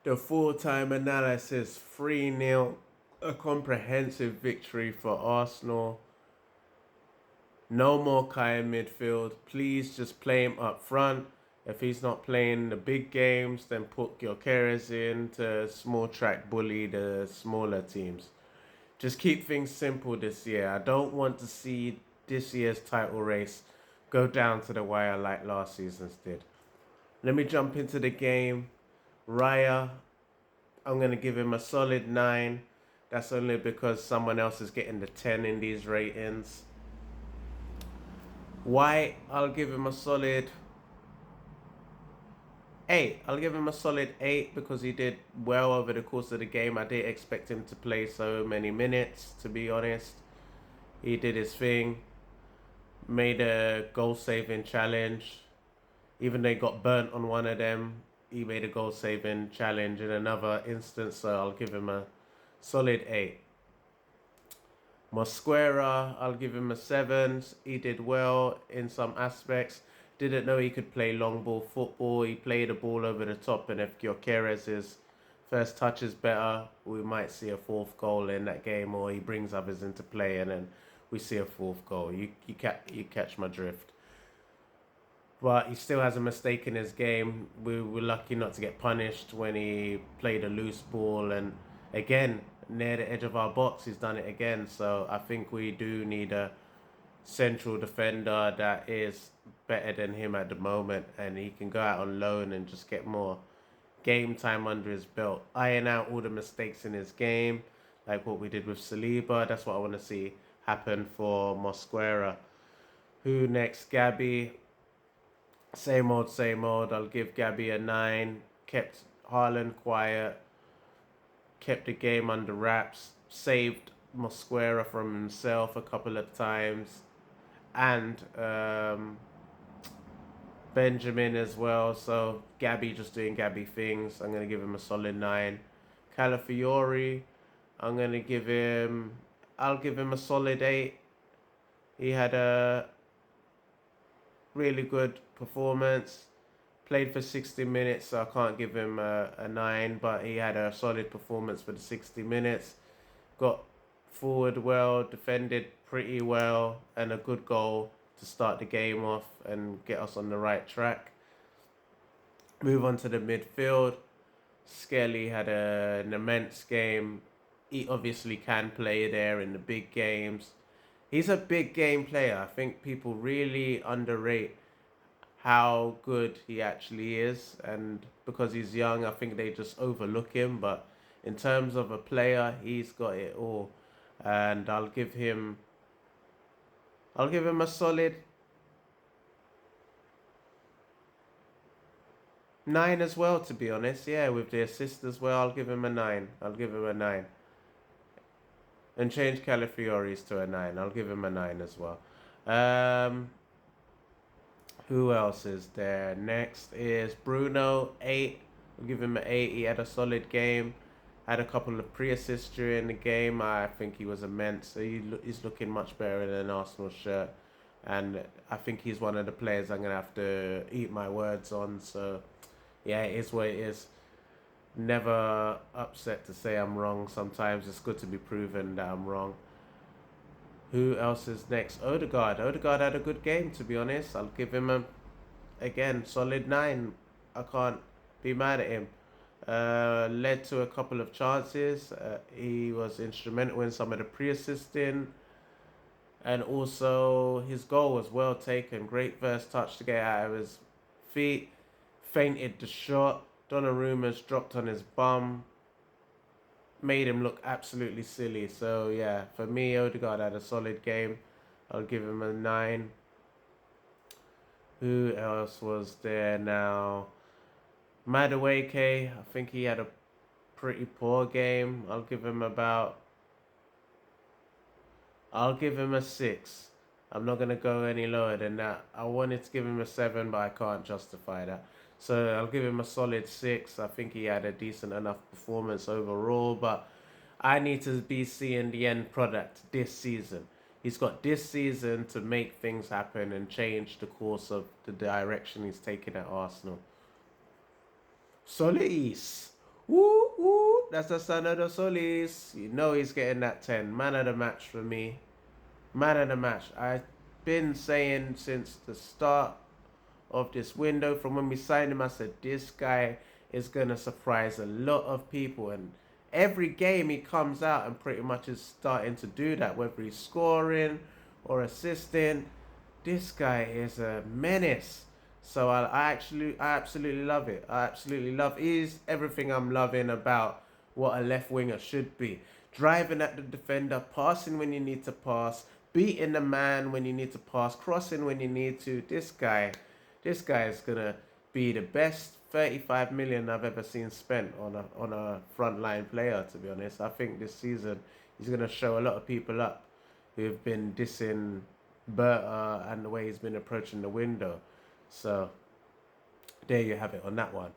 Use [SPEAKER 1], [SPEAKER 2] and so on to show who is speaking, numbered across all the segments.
[SPEAKER 1] The full-time analysis, 3-0, a comprehensive victory for Arsenal. No more Kai in midfield. Please just play him up front. If he's not playing the big games, then put Gyökeres in to small track bully the smaller teams. Just keep things simple this year. I don't want to see this year's title race go down to the wire like last season's did. Let me jump into the game. Raya, I'm going to give him a solid 9. That's only because someone else is getting the 10 in these ratings. White, I'll give him a solid 8. I'll give him a solid 8 because he did well over the course of the game. I didn't expect him to play so many minutes, to be honest. He did his thing. Made a goal-saving challenge. Even though he got burnt on one of them, he made a goal-saving challenge in another instance, so I'll give him a solid 8. Mosquera, I'll give him a 7. He did well in some aspects. Didn't know he could play long ball football. He played the ball over the top, and if Gyökeres' first touch is better, we might see a 4th goal in that game, or he brings others into play, and then we see a 4th goal. You catch my drift. But he still has a mistake in his game. We were lucky not to get punished when he played a loose ball, and again, near the edge of our box, he's done it again. So I think we do need a central defender that is better than him at the moment, and he can go out on loan and just get more game time under his belt. Iron out all the mistakes in his game, like what we did with Saliba. That's what I want to see happen for Mosquera. Who next? Gabby. Same old, same old. I'll give Gabby a 9. Kept Haaland quiet. Kept the game under wraps. Saved Mosquera from himself a couple of times. And Benjamin as well. So Gabby just doing Gabby things. I'm going to give him a solid 9. Calafiori, I'm going to give him... I'll give him a solid 8. He had a really good performance. Played for 60 minutes, so I can't give him a 9, but he had a solid performance for the 60 minutes. Got forward well, defended pretty well, and a good goal to start the game off and get us on the right track. Move on to the midfield. Skelly had an immense game. He obviously can play there in the big games. He's a big game player. I think people really underrate how good he actually is, and because he's young, I think they just overlook him. But in terms of a player, he's got it all, and I'll give him a solid 9 as well, to be honest. Yeah, with the assist as well, I'll give him a 9. And change Calafiori's to a 9. I'll give him a 9 as well. Who else is there? Next is Bruno, 8. I'll give him an 8. He had a solid game. Had a couple of pre-assists during the game. I think he was immense. So he's looking much better in an Arsenal shirt. And I think he's one of the players I'm going to have to eat my words on. So, yeah, it is what it is. Never upset to say I'm wrong. Sometimes it's good to be proven that I'm wrong. Who else is next? Odegaard. Odegaard had a good game, to be honest. I'll give him again, solid 9. I can't be mad at him. Led to a couple of chances. He was instrumental in some of the pre-assisting. And also, his goal was well taken. Great first touch to get out of his feet. Fainted the shot. Donnarumma's dropped on his bum. Made him look absolutely silly. So, yeah, for me, Odegaard had a solid game. I'll give him a 9. Who else was there now? Madueke, I think he had a pretty poor game. I'll give him a 6. I'm not going to go any lower than that. I wanted to give him a 7, but I can't justify that. So I'll give him a solid 6. I think he had a decent enough performance overall, but I need to be seeing the end product this season. He's got this season to make things happen and change the course of the direction he's taking at Arsenal. Solis. Woo, woo. That's the son of the Solis. You know he's getting that 10. Man of the match for me. Man of the match. I've been saying since the start of this window, from when we signed him, I said this guy is going to surprise a lot of people. And every game he comes out and pretty much is starting to do that, whether he's scoring or assisting. This guy is a menace. So I absolutely love it. I absolutely love. He's everything I'm loving about what a left winger should be. Driving at the defender, passing when you need to pass, beating the man when you need to pass, crossing when you need to. This guy is gonna be the best 35 million I've ever seen spent on a frontline player. To be honest, I think this season he's gonna show a lot of people up who've been dissing Berta and the way he's been approaching the window. So there you have it on that one.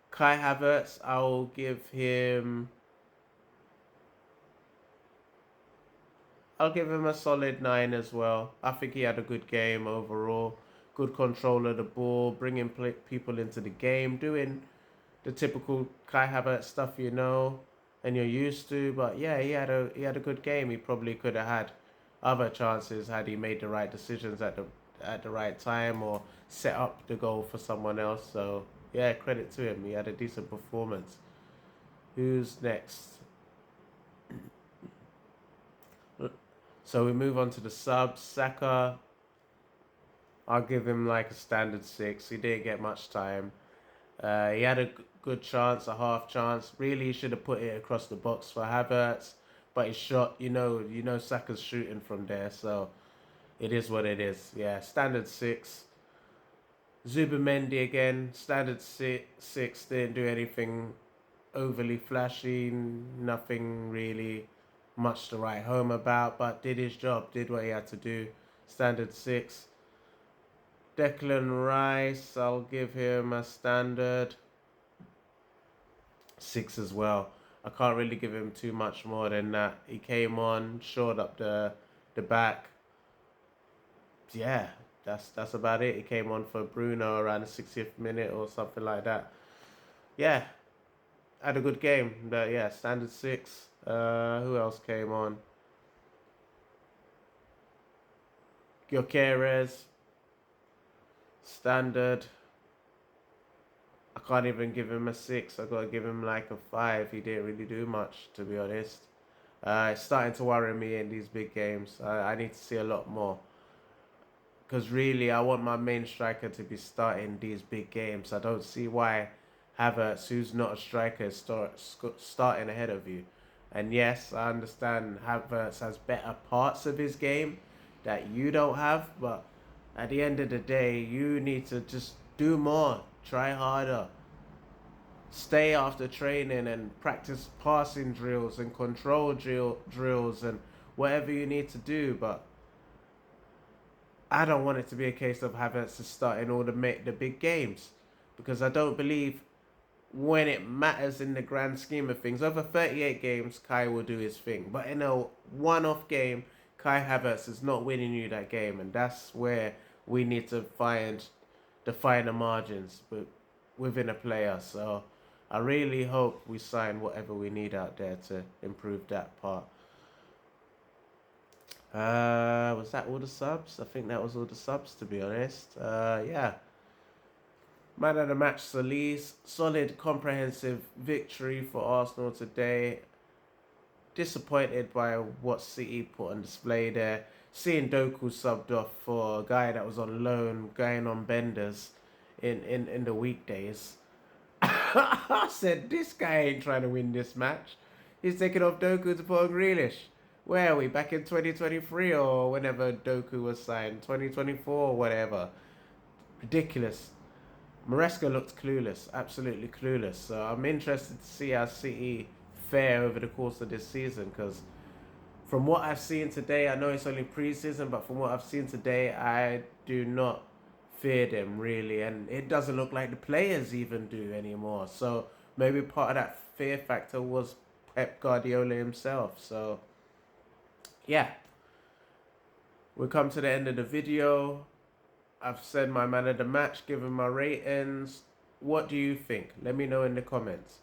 [SPEAKER 1] Kai Havertz, I'll give him a solid 9 as well. I think he had a good game overall. Good control of the ball, bringing people into the game, doing the typical Kai Havertz stuff and you're used to. But yeah, he had a good game. He probably could have had other chances had he made the right decisions at the right time or set up the goal for someone else. So yeah, credit to him. He had a decent performance. Who's next? So we move on to the subs. Saka, I'll give him like a standard 6. He didn't get much time. He had a good chance, a half chance. Really, he should have put it across the box for Havertz, but he shot. Saka's shooting from there, so it is what it is. Yeah, standard 6. Zubimendi again, standard 6. Didn't do anything overly flashy. Nothing really much to write home about, but did his job, did what he had to do. Standard 6. Declan Rice, I'll give him a standard 6 as well. I can't really give him too much more than that. He came on, shored up the back. Yeah, that's about it. He came on for Bruno around the 60th minute or something like that. Yeah, had a good game. But yeah, standard 6. Who else came on? Gyökeres, standard. I can't even give him a 6. I gotta give him like a 5. He didn't really do much, to be honest. It's starting to worry me in these big games. I need to see a lot more. Because really, I want my main striker to be starting these big games. I don't see why Havertz, who's not a striker, is starting ahead of you. And yes, I understand Havertz has better parts of his game that you don't have. But at the end of the day, you need to just do more. Try harder. Stay after training and practice passing drills and control drills and whatever you need to do. But I don't want it to be a case of Havertz starting all the big games, because I don't believe when it matters in the grand scheme of things. Over 38 games, Kai will do his thing. But in a one-off game, Kai Havertz is not winning you that game. And that's where we need to find the finer margins within a player. So I really hope we sign whatever we need out there to improve that part. Was that all the subs? I think that was all the subs, to be honest. Yeah. Man of the match, Solis. Solid, comprehensive victory for Arsenal today. Disappointed by what City put on display there. Seeing Doku subbed off for a guy that was on loan, going on benders in the weekdays. I said, this guy ain't trying to win this match. He's taking off Doku to put on Grealish. Where are we? Back in 2023 or whenever Doku was signed? 2024 or whatever. Ridiculous. Maresca looked clueless, absolutely clueless. So I'm interested to see how City fare over the course of this season, because from what I've seen today, I know it's only pre-season, but from what I've seen today, I do not fear them really, and it doesn't look like the players even do anymore. So maybe part of that fear factor was Pep Guardiola himself. So yeah, we come to the end of the video. I've said my man of the match, given my ratings. What do you think? Let me know in the comments.